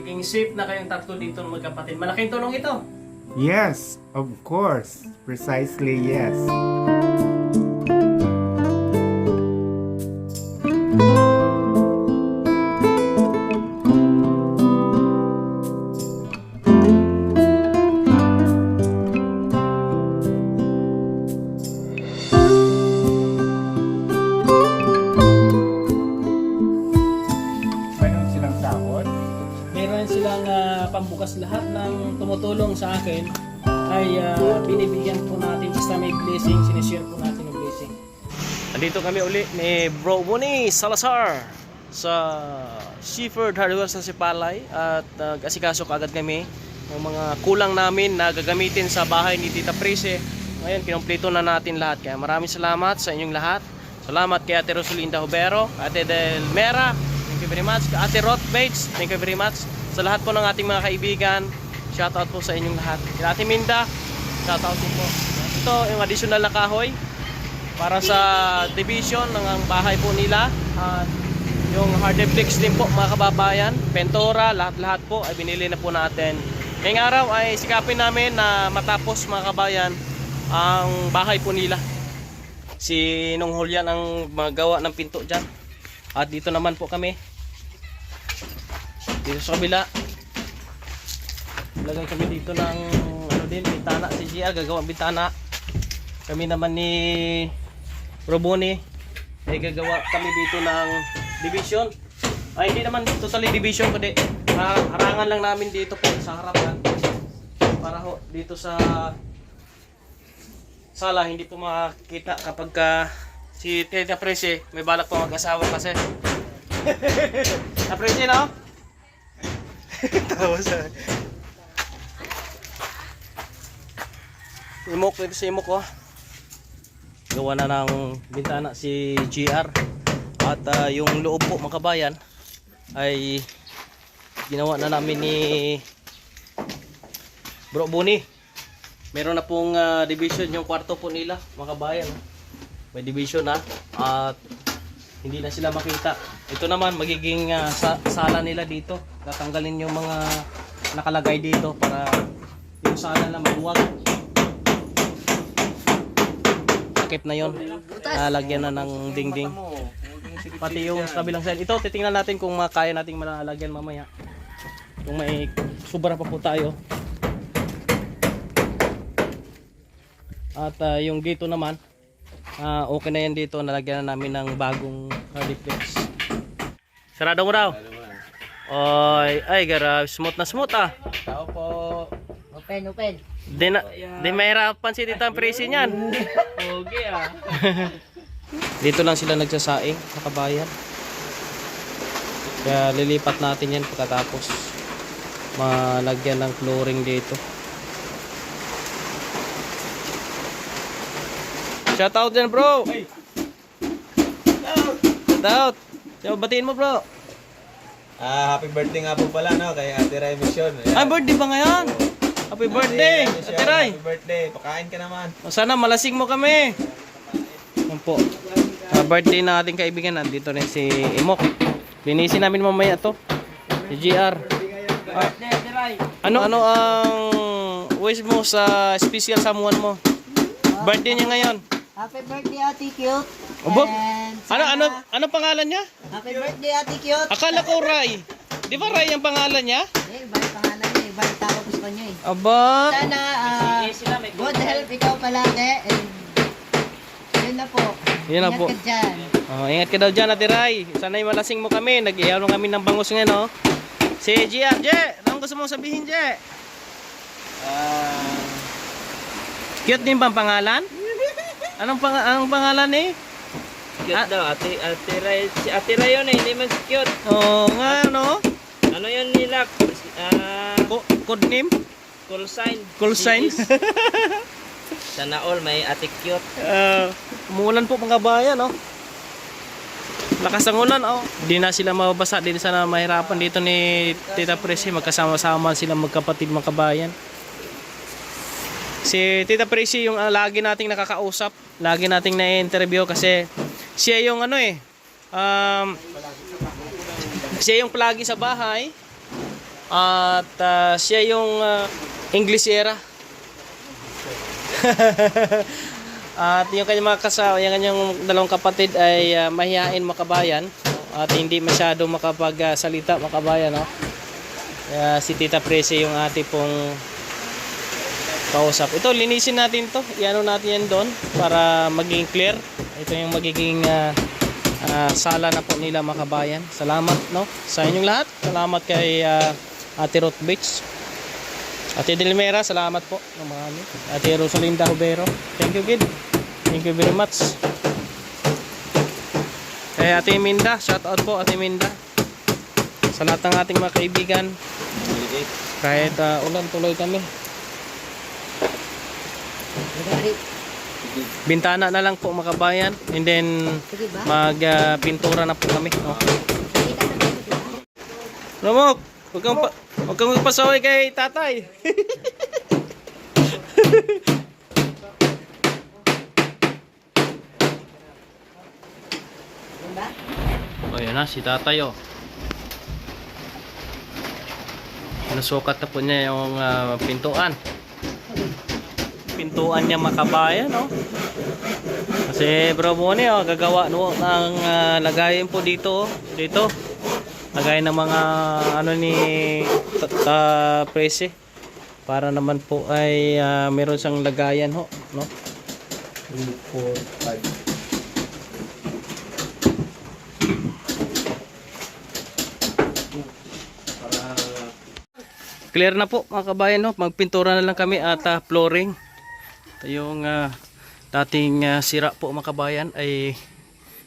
magiging safe na kayong tatlo dito ng magkapatid. Malaking tulong ito. Yes, of course. Precisely yes. Mayroon silang sahod. Meron silang pambukas lahat ng tumutulong sa akin ay binibigyan po natin basta may blessing, sinishare po natin yung blessing. Andito kami uli ni Bro Bonnie Salazar sa Seaford Hardware sa Sipalay at asikaso kaagad kami ng mga kulang namin na gagamitin sa bahay ni Tita Prece. Ngayon, kinumpleto na natin lahat. Kaya maraming salamat sa inyong lahat. Salamat kay Ate Rosalinda Hubero, Ate Del Mera, thank you very much. Ate Roth Bates, thank you very much. Sa lahat po ng ating mga kaibigan, shoutout po sa inyong lahat. Kay Ate Minda, shoutout din po. Ito yung additional na kahoy para sa division ng bahay po nila. At yung hardeplex din po mga kababayan, Pentora, lahat-lahat po ay binili na po natin. Ngayong araw ay sikapin namin na matapos mga kabayan ang bahay po nila. Si Nong Julian ang magawa ng pinto dyan. At dito naman po kami. Dito sa kabila. Lagay kami dito ng ano din, bintana. Si GR gagawa bintana. Kami naman ni Roboni ay gagawa kami dito ng division. Ay hindi naman totally division kundi harangan lang namin dito po sa harapan. Para ho dito sa sala hindi po makikita kapag si Tita Prece may balak po mag-asawa kasi. Tita Prece no? Tawa sa imok dito si imok oh. Gawa na ng bintana si GR at yung loob po mga kabayan ay ginawa na namin ni Bro Bonnie. Meron na pong division yung kwarto po nila mga kabayan. May division na at hindi na sila makita. Ito naman magiging sala nila dito. Tatanggalin yung mga nakalagay dito para yung sala na maluwag. Takip na yon. Lalagyan na ng dingding. Pati yung kabilang side. Ito titingnan natin kung kaya nating malalagyan mamaya. Kung may sobra pa po tayo. At yung dito naman okay na yan dito. Nalagyan na namin ng bagong hardiplex. Sarado mo daw. Oy, ay garab, smooth na smooth ah. Tao po. Open. Di mahirapan si Tita Prece niyan. Okay ah. Dito lang sila nagsasaing sa kabayan. Kaya lilipat natin yan pagkatapos malagyan ng flooring dito. Shoutout dyan bro. Shoutout. So, batiin mo bro. Happy birthday nga po pala no kay Ate Ray Mission. Ay birthday ba ngayon? Happy birthday Ate Ray. Happy birthday. Pakain ka naman. Sana malasing mo kami. Yan po. Birthday na ating kaibigan. Nandito rin si Imok. Linisin namin mamaya to. Si GR. Ano ang wish mo sa special someone mo? Birthday niya ngayon. Happy birthday Ate Cute. Obo. And Ano pangalan niya? happy birthday Ate Cute. Akala ko Ray. Di ba Ray ang pangalan niya? Iba yung pangalan niya, iba yung tawag gusto niya eh. Aba. Sana good health ikaw palagi and yun na po. Yun na po. Ingat ka dyan. Ingat ka daw dyan Ate Ray. Sana'y malasing mo kami. Nag-iyaw lang kami ng bangus ngayon no? Si GR. Anong gusto mong sabihin Je? Cute din ba ang pangalan? Anong pangalan eh? Cute daw, Ate Ray. Si Ate Ray yun eh, hindi man cute. Oo nga no? Ano yun nila? Code name? Call sign. Call sign? Sana all may Ate Cute. Umuulan po mga bayan no? Lakas ang ulan oh. Hindi na sila mababasa. Hindi sana mahirapan dito ni Tita Prece. Magkasama-sama sila magkapatid mga kabayan. Si Tita Prece yung lagi nating nakakausap, lagi nating na-interview kasi siya yung ano siya yung palagi sa bahay At siya yung Inglesera. At yung kanyang mga kasama, yung kanyang dalawang kapatid ay mahihain makabayan at hindi masyado makapagsalita makabayan, no? Si Tita Prece yung ate pong kausap. Ito, linisin natin to. Iano natin yan doon para maging clear. Ito yung magiging sala na po nila makabayan. Salamat, no, sa inyong lahat. Salamat kay Ate Ruth Beach. Ate Delmera, salamat po ng marami. Ate Rosalinda Hubero, thank you, kid. Thank you very much. Kay Ate Minda, shout out po Ate Minda. Sa lahat ng ating mga kaibigan. Kahit ulan, tuloy kami. Bintana na lang po makabayan. And then magpintura na po kami. Ramok, huwag kang magpasaway kay tatay. O yun na, si tatay o. Nasukat na po niya yung pintuan. Pintuan niya makabayan, no? Kasi bro Bonnie, gagawa no, ng lagayin po dito. Dito. Lagayin ng mga ano ni Prece. Para naman po ay meron siyang lagayan ho, no? 3, 4, 5. Clear na po mga kabayan, no? Magpintura na lang kami at flooring. Ito yung dating sira po mga kabayan ay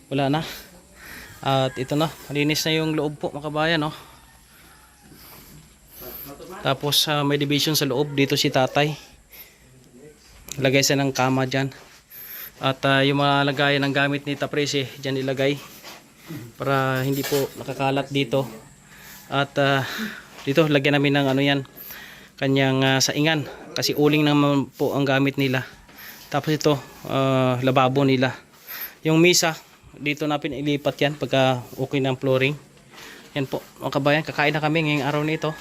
wala na. At ito na, malinis na yung loob po mga kabayan, no? Tapos may division sa loob. Dito si tatay. Lagay siya ng kama dyan. At yung mga lagayan ng gamit ni Taprese dyan ilagay. Para hindi po nakakalat dito. At dito lagyan namin ng ano yan, kanyang saingan. Kasi uling naman po ang gamit nila. Tapos ito, lababo nila. Yung misa, dito natin ilipat yan pagka okay ng flooring. Yan po mga kabayan, kakain na kami ngayong araw nito.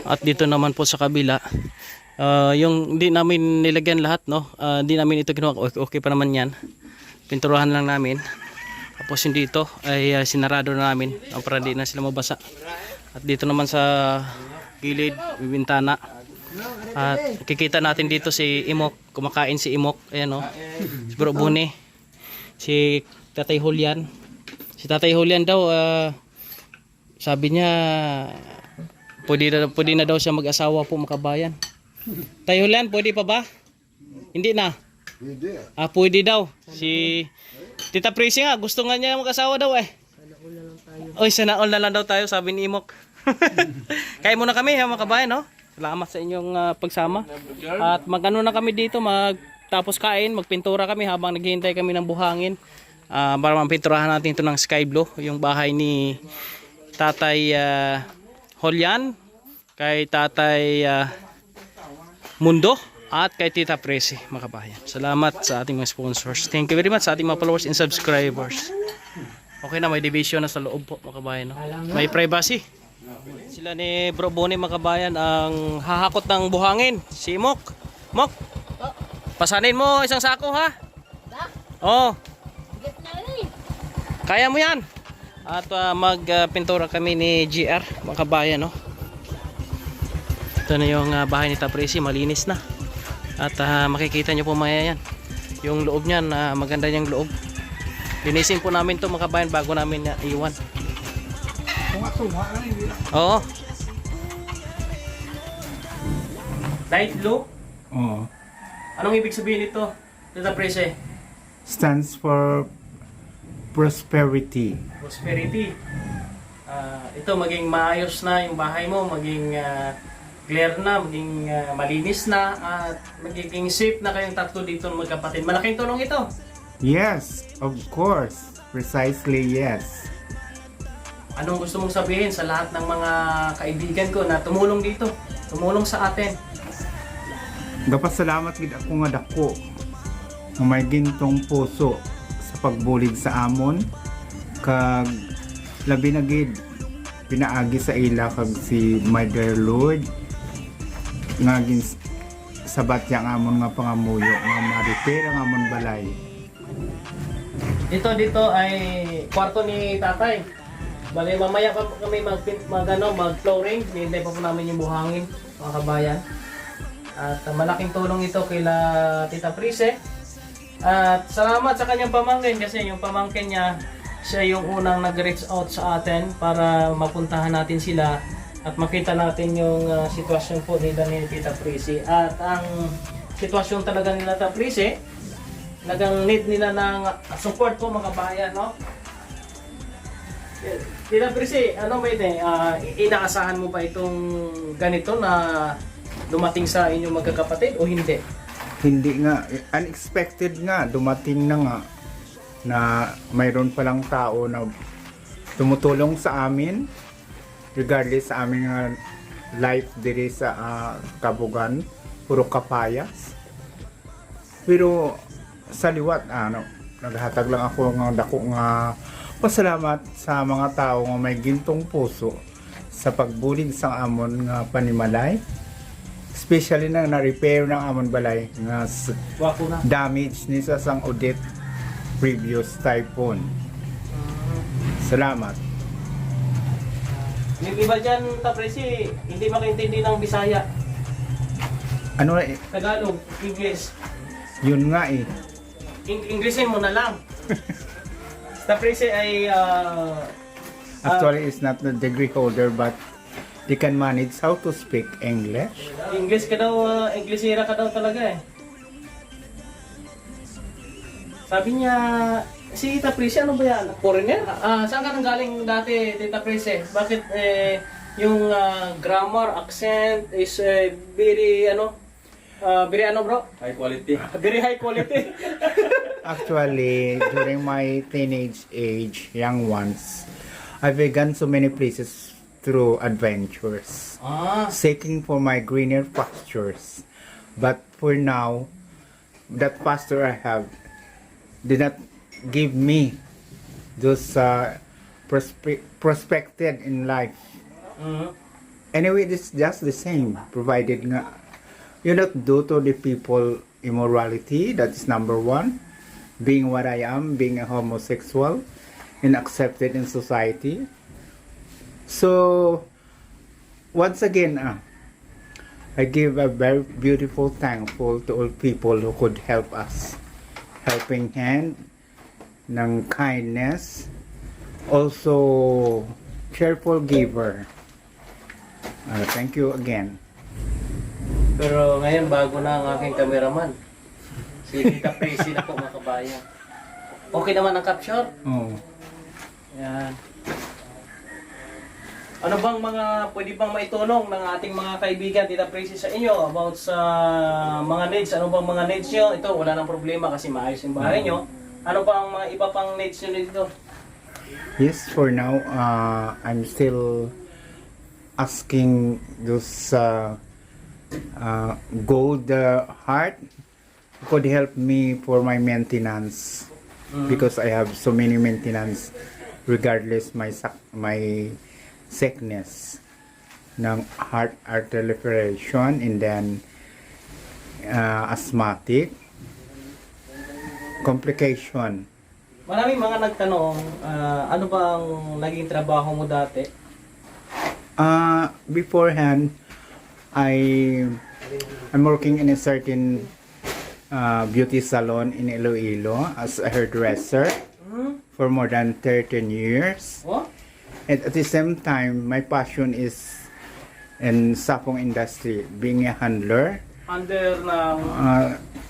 At dito naman po sa kabila, yung hindi namin nilagyan lahat, no? Hindi namin ito ginawa, okay pa naman yan. Pinturahan lang namin. Tapos yung dito ay sinarado na namin para hindi na sila mabasa. At dito naman sa gilid, may bintana. At kikita natin dito si Imok, kumakain si Imok. Ayan, no? Si Bro Bune, si Tatay Julian. Si Tatay Julian daw, sabi niya pwede na daw siya mag-asawa po makabayan. Tay Julian, pwede pa ba? Hindi na? Pwede daw. Si Tita Prece nga, gusto nga niya mag-asawa daw eh. Oy, sana all na lang daw tayo, sabi ni Imok. Kaya muna kami mga kabayan, no? Salamat sa inyong pagsama. At magano na kami dito, magtapos kain, magpintura kami habang naghihintay kami ng buhangin. Para mapinturahan natin ito ng sky blue, yung bahay ni Tatay Julian, kay Tatay Mundo, at kay Tita Prece mga kabayan. Salamat sa ating mga sponsors. Thank you very much sa ating mga followers and subscribers. Okay na, may division na sa loob po mga kabayan, no? May privacy. Sila ni Bro Bonnie mga kabayan ang hahakot ng buhangin. Si Mok. Mok, pasanin mo isang sako ha. Oh, kaya mo yan. At magpintura kami ni GR mga kabayan, no? Ito na yung bahay ni Tapresi, malinis na. At makikita nyo po maya yan. Yung loob niyan, maganda niyang loob. Linisin po namin to mga kabayan bago namin iwan. Oo. Light blue? Oo. Anong ibig sabihin nito, Tita Prece? Stands for prosperity. Prosperity. Ito maging maayos na yung bahay mo, maging clear na, maging malinis na, at magiging safe na kayong tatlo dito magkapatid. Malaking tulong ito. Yes, of course. Precisely yes. Anong gusto mong sabihin sa lahat ng mga kaibigan ko na tumulong dito, tumulong sa atin? Gapasalamat gid ako nga dako nga may gintong puso sa pagbulig sa amon, kag labi na gid pinaagi sa ila kag si Mother Lord nga sabat yang amon nga pangamuyo nga ma-repair ang amon balay. Dito ay kwarto ni tatay. Bale, mamaya pa kami mag-flooring. Hinihintay pa po namin yung buhangin, mga kabayan. At malaking tulong ito kila Tita Prise. At salamat sa kanyang pamangkin kasi yung pamangkin niya, siya yung unang nag-reach out sa atin para mapuntahan natin sila at makita natin yung sitwasyon po nila ni Tita Prise. At ang sitwasyon talaga nila Tita Prise, nagang need nila ng support po mga kabayan, no? Tita Prise, ano ba ito? Inaasahan mo ba itong ganito na dumating sa inyong magkakapatid o hindi? Hindi nga, unexpected nga, dumating na nga na mayroon palang tao na tumutulong sa amin regardless sa aming life diri sa Kabugan, puro kapayas. Pero sa liwat, naghatag lang ako ng dako nga pasalamat sa mga tao nga may gintong puso sa pagbulig sa amon nga panimalay. Especially na na-repair ng amon balay nga Wako na. damage ni sa sang audit previous typhoon. Salamat. Yung iba dyan, Tita Prise, hindi makaintindi ng Bisaya. Ano Tagalog, English. yun nga eh. Englishin mo na lang. Tita Prise ay Actually, it's not the degree holder but they can manage how to speak English. English ka daw, Englishera ka daw talaga eh. Sabi niya, si Tita Prise, ano ba yan? Foreigner? Saan ka nang galing dati, Tita Prise? Bakit yung grammar, accent is very bro? High quality. Very high quality. Actually, during my teenage age, young ones, I began so many places through adventures, seeking for my greener pastures. But for now, that pasture I have did not give me those prospected in life. Anyway, it's just the same, provided nga you not do to the people immorality. That is number one. Being what I am, being a homosexual and accepted in society. So once again, I give a very beautiful thankful to all people who could help us. Helping hand, ng kindness, also cheerful giver. Thank you again. Pero ngayon, bago na ang aking cameraman. Si Tita Prise na po, mga kabayan. Okay naman ang capture? Oh. Yan. Ano bang pwede bang maitulong ng ating mga kaibigan, Tita Prise, sa inyo about sa mga needs? Ano bang mga needs nyo? Ito, wala nang problema kasi maayos yung bahay nyo. Ano pa ang mga iba pang needs nyo dito? Yes, for now, I'm still asking those gold heart could help me for my maintenance because I have so many maintenance regardless my sickness ng heart artery fibrillation and then asthmatic complication. Maraming mga nagtanong, ano bang naging trabaho mo dati? Beforehand, I'm working in a certain beauty salon in Iloilo as a hairdresser for more than 13 years. Oh? And at the same time, my passion is in sapong industry, being a handler, Under ng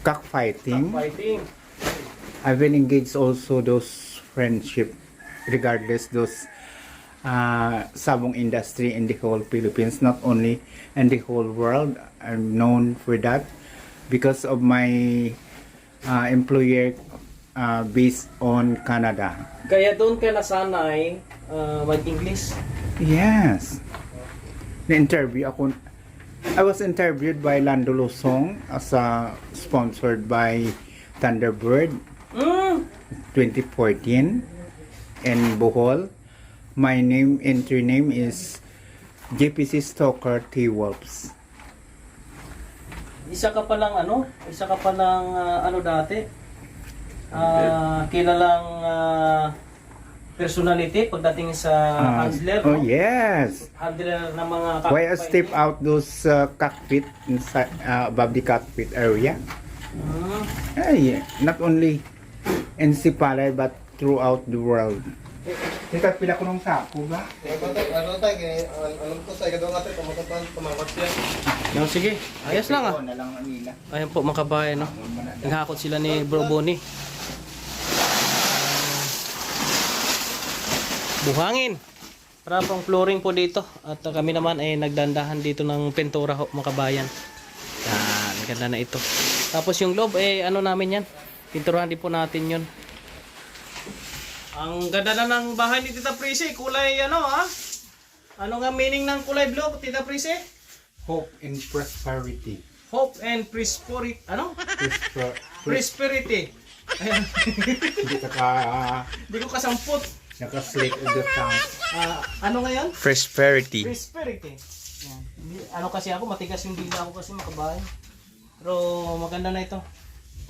cockfighting. fighting. I've been engaged also those friendship, regardless those sabong industry in the whole Philippines, not only in the whole world. I'm known for that because of my employer based on Canada. Kaya doon ka nasanay mag-English? Yes. Na-interview ako. I was interviewed by Lando Losong as sponsored by Thunderbird 2014 in Bohol. My name, entry name is JPC Stalker T Wolves. Isa ka palang ano dati? Kilalang personality pagdating sa handler. Oh no? yes. Handler ng mga Why I kapitbahay step niyo. out those cockpit inside above the cockpit area? Not only in Sipalay but throughout the world. Teka, pila ko nung sako ba? Ano tayo, alam ko sa ikadong natin, tumakot siya. No, sige. Ayos lang Na lang ang nila. Ayan po mga kabayan, no? Naghakot sila ni Bro Bonnie. Buhangin. Para pang flooring po dito. At kami naman ay nagdandahan dito ng pintura ho, mga kabayan. Yan, ganda na ito. Tapos yung loob, ano namin yan? Pinturahan din po natin yun. Ang ganda na ng bahay ni Tita Prissy. Kulay ano ha? Ano nga meaning ng kulay blue, Tita Prissy? Hope and prosperity. Hope and prosperity. Ano? Prosperity. Ayan. Hindi ka Hindi ko kasamput. naka-slate of the tongue. Ano ngayon? Prosperity. Prosperity. Yan. Ano kasi ako, matigas yung dila ako kasi makabahay. Pero maganda na ito.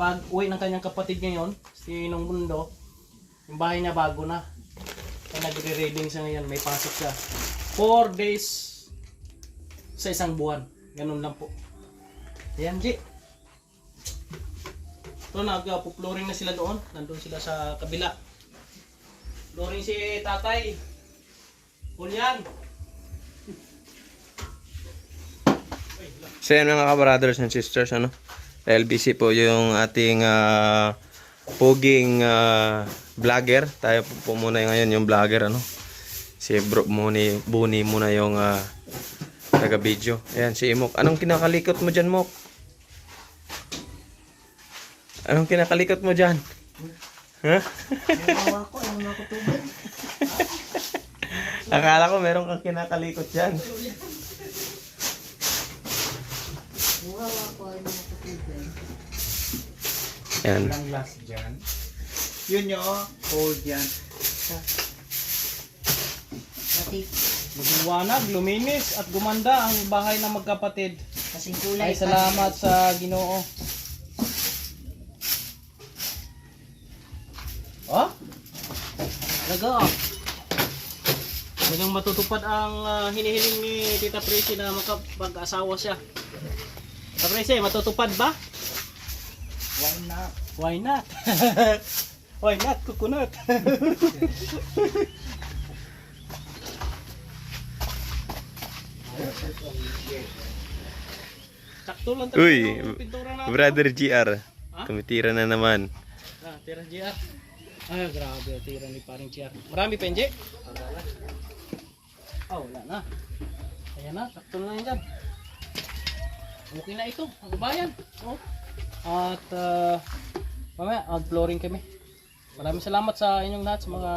Pag uwi ng kanyang kapatid ngayon, si Nong Mundo, yung bahay niya bago na. Kaya nagre-reading siya ngayon, may pasok siya. 4 days sa isang buwan. Ganun lang po. Ayan, G. Ito, nag-flooring na sila doon. Nandun sila sa kabila. Flooring si tatay. Julian. So yan mga ka-brothers and sisters, ano? LBC po yung ating puging vlogger. Tayo po muna ngayon yung vlogger, ano? Si Bro Bonnie muna yung taga-video. Ayan, si Imok. Anong kinakalikot mo dyan, Mok? Anong kinakalikot mo dyan? Ha? Akala ko meron kang kinakalikot dyan. Ayan. Ilang glass dyan. Yun yung cold yan. Lumiwanag, luminis at gumanda ang bahay ng magkapatid. Kasing kulay. Ay salamat sa Ginoo. Oh? Talaga. Talagang matutupad ang hinihiling ni Tita Prissy na makapag-asawa siya. Tita Prissy, matutupad ba? Why not? Why not? Why not? Coconut. Sakto lang talaga Uy, yung pintura natin. Brother GR. Ha? Tumitira na naman. Tira GR. Ay, grabe. Tira ni paring GR. Marami pa, Enje? Oh, wala na. Ayan na. Sakto na yan dyan. Okay na ito. Ang bayan. Oh. At, mamaya, mag-flooring kami. Maraming salamat sa inyong lahat, sa mga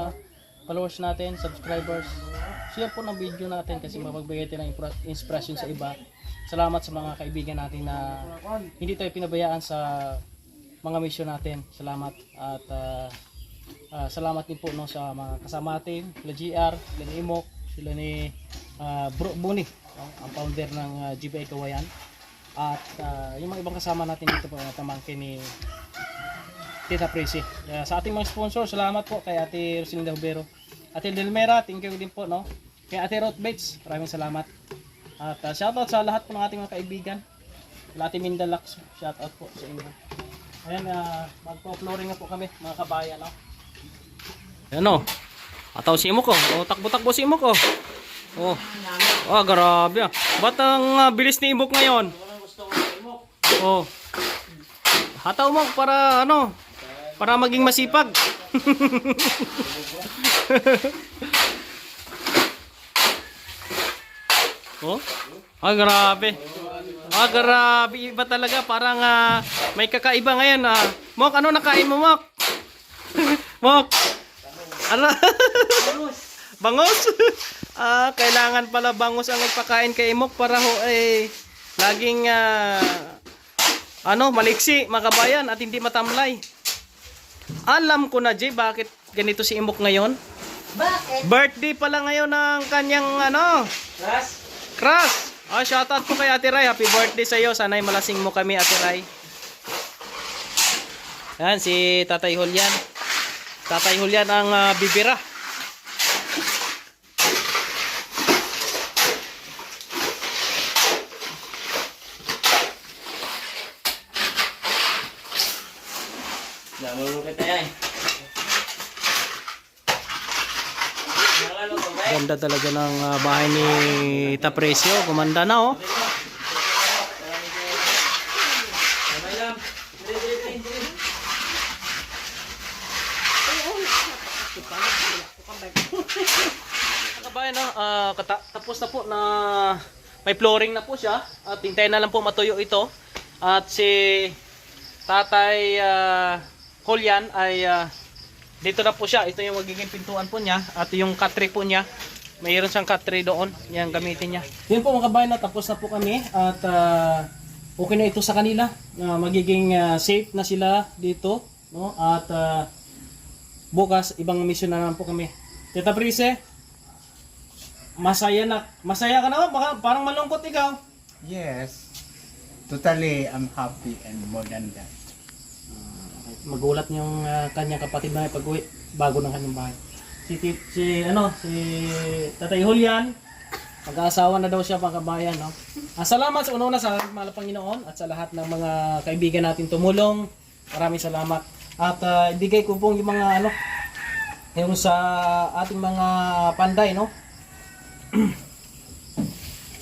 followers natin, subscribers. Share po ng video natin kasi mapagbigay tayo ng inspiration sa iba. Salamat sa mga kaibigan natin na hindi tayo pinabayaan sa mga mission natin. Salamat at salamat din po no, sa mga kasama natin, sila GR, sila ni Imok, sila ni Bro Bonnie, ang founder ng GBI Kawayan. At yung mga ibang kasama natin dito po, tamangkin ni Tita Prissy. Sa ating mga sponsor, salamat po kay Ate Rosalinda Hubero. Ate Delmera, thank you din po no. Kay Ate Ruth Bates, maraming salamat. At shoutout sa lahat po ng ating mga kaibigan. Ate Mindalax, shoutout po sa inyo. Ayan, magpo-flooring na po kami, mga kabayan. No? Ayan o. Ataw si Imok o. O, takbo-takbo si Imok o. Oh. Oh, grabe ah. Ba't ang bilis ni Imok ngayon? Oh. Hataw mo para ano? Para maging masipag. Oh? Ah, grabe. Ah, grabe. Iba talaga. Parang may kakaiba ngayon. Mok, ano nakain mo, Mok? Mok? Ano? Bangos? Kailangan pala bangos ang nagpakain kay Mok para ho laging maliksi, makabayan at hindi matamlay. Alam ko na, Jay, bakit ganito si Imok ngayon. Bakit? Birthday pala ngayon ng kanyang ano, Ras? crush. Oh, shoutout po kay Ate Ray. Happy birthday sa iyo. Sana'y malasing mo kami, Ate Ray. Yan, si Tatay Julian. Tatay Julian ang bibira. Namulong kita yan. Nalalo ko ba? Ganda talaga ng bahay ni Tapresio. Kumanda na oh. Kamay lang. Kabayan, no? Tapos na po na may flooring na po siya at hintayin na lang po matuyo ito at si Tatay Julian ay dito na po siya. Ito yung magiging pintuan po niya at yung cut-tray po niya, mayroon siyang cut-tray doon, yan gamitin niya. Yun po mga kabayan, tapos na po kami at okay na ito sa kanila. Magiging safe na sila dito, no? At bukas ibang mission na naman po kami. Tita Prise, masaya ka na ba? Baka parang malungkot ikaw. Yes. Totally, I'm happy and more than that. Magulat yung kanyang kapatid na pag-uwi bago ng kanyang bahay. Si Tatay Julian, mag-aasawa na daw siya mga kabayan, no? Salamat sa una sa mahal Panginoon at sa lahat ng mga kaibigan natin tumulong. Maraming salamat. At ibigay ko pong yung mga yung sa ating mga panday, no?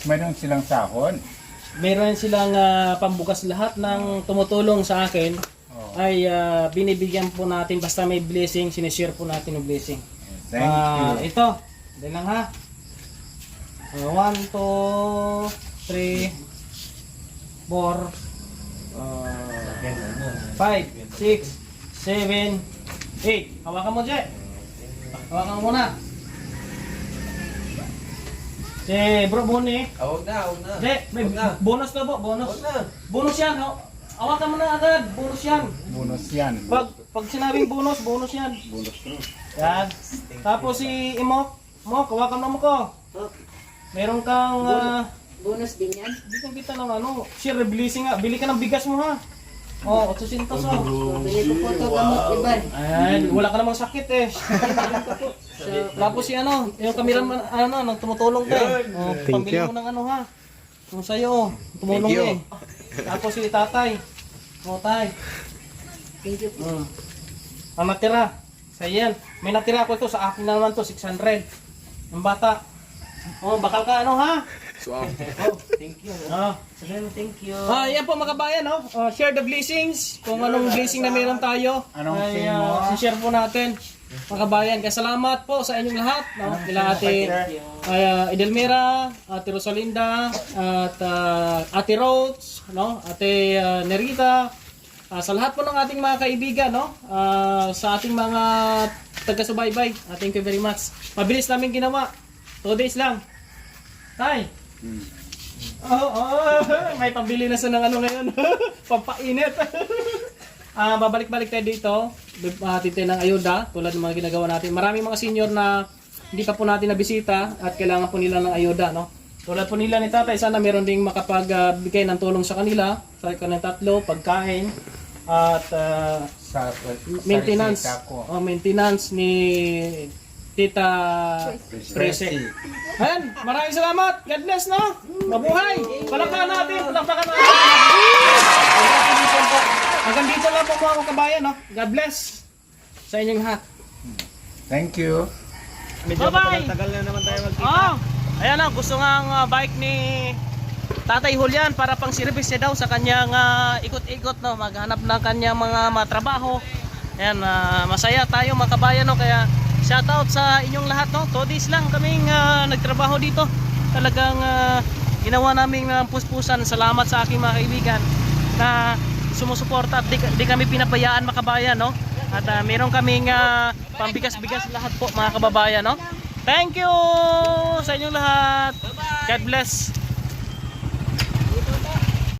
Mayroon silang sahon. Meron silang pambukas lahat ng tumutulong sa akin ay binibigyan po natin basta may blessing, sinishare po natin yung blessing. Thank you. Ito, dahil lang ha. 1, 2, 3, 4, 5, 6, 7, 8. Hawakan mo, Je. Hawakan mo muna. Si Bro Boni. Huwag na. Je, may bonus na po, bonus. Bonus yan. Hawakan mo na agad, bonus yan. Bonus yan. Pag sinabing bonus, bonus yan. Bonus to. Yan. Tapos si Imok, hawakan mo ko. Meron kang Bonus din yan. bigyan kita ng share blessing nga. Bili ka ng bigas mo ha. 800 Bili ko po ito gamot iban. Ay, wala ka namang sakit eh. Tapos si yung cameraman nang tumutulong ka. Pambili mo ng ha. Yung sa'yo, tumulong eh. Tapos si Tatay. Tay. Thank you po. Ang natira. Sa yan. May natira ko ito. Sa akin na naman to 600. Yung bata. Bakal ka ha? Thank you. Thank you. Yan po mga kabayan, share the blessings. Kung anong blessing na meron tayo, Anong ay say mo? share po natin. Mga kabayan, kaya salamat po sa inyong lahat. Kila Ate Edelmira, Ate Rosalinda, at Ate Rhodes, Ate Nerita, sa lahat po ng ating mga kaibigan, sa ating mga taga-subaybay. Thank you very much. Mabilis namin ginawa. 2 days lang. Tay! May pambili na sa ng ngayon. Pampainit. Babalik-balik tayo dito. Titay ng ayuda tulad ng mga ginagawa natin. Maraming mga senior na hindi pa po natin nabisita at kailangan po nila ng ayuda, Tulad po nila ni Tatay, sana meron ding makapagbigay ng tulong sa kanila. Sa kanilang tatlo, pagkain at maintenance. Maintenance ni Tita Prese. Ayan, maraming salamat. God bless, Mabuhay. Palakpakan natin. Hanggang dito lang po mga kabayan, God bless sa inyong lahat. Thank you. Bye-bye. Tagal na naman tayo magkita. Ayan gusto nga bike ni Tatay Julian para pang service niya daw sa kanyang ikot-ikot, maghanap ng kanyang mga matrabaho. Ayan, masaya tayo mga kabayan, kaya shoutout sa inyong lahat, 2 days lang kaming nagtrabaho dito. Talagang ginawa namin puspusan. Salamat sa aking mga kaibigan na sumusuporta at di kami pinabayaan mga kabayan, At meron kaming pambigas-bigas lahat po mga kababayan, Thank you sa inyong lahat. God bless.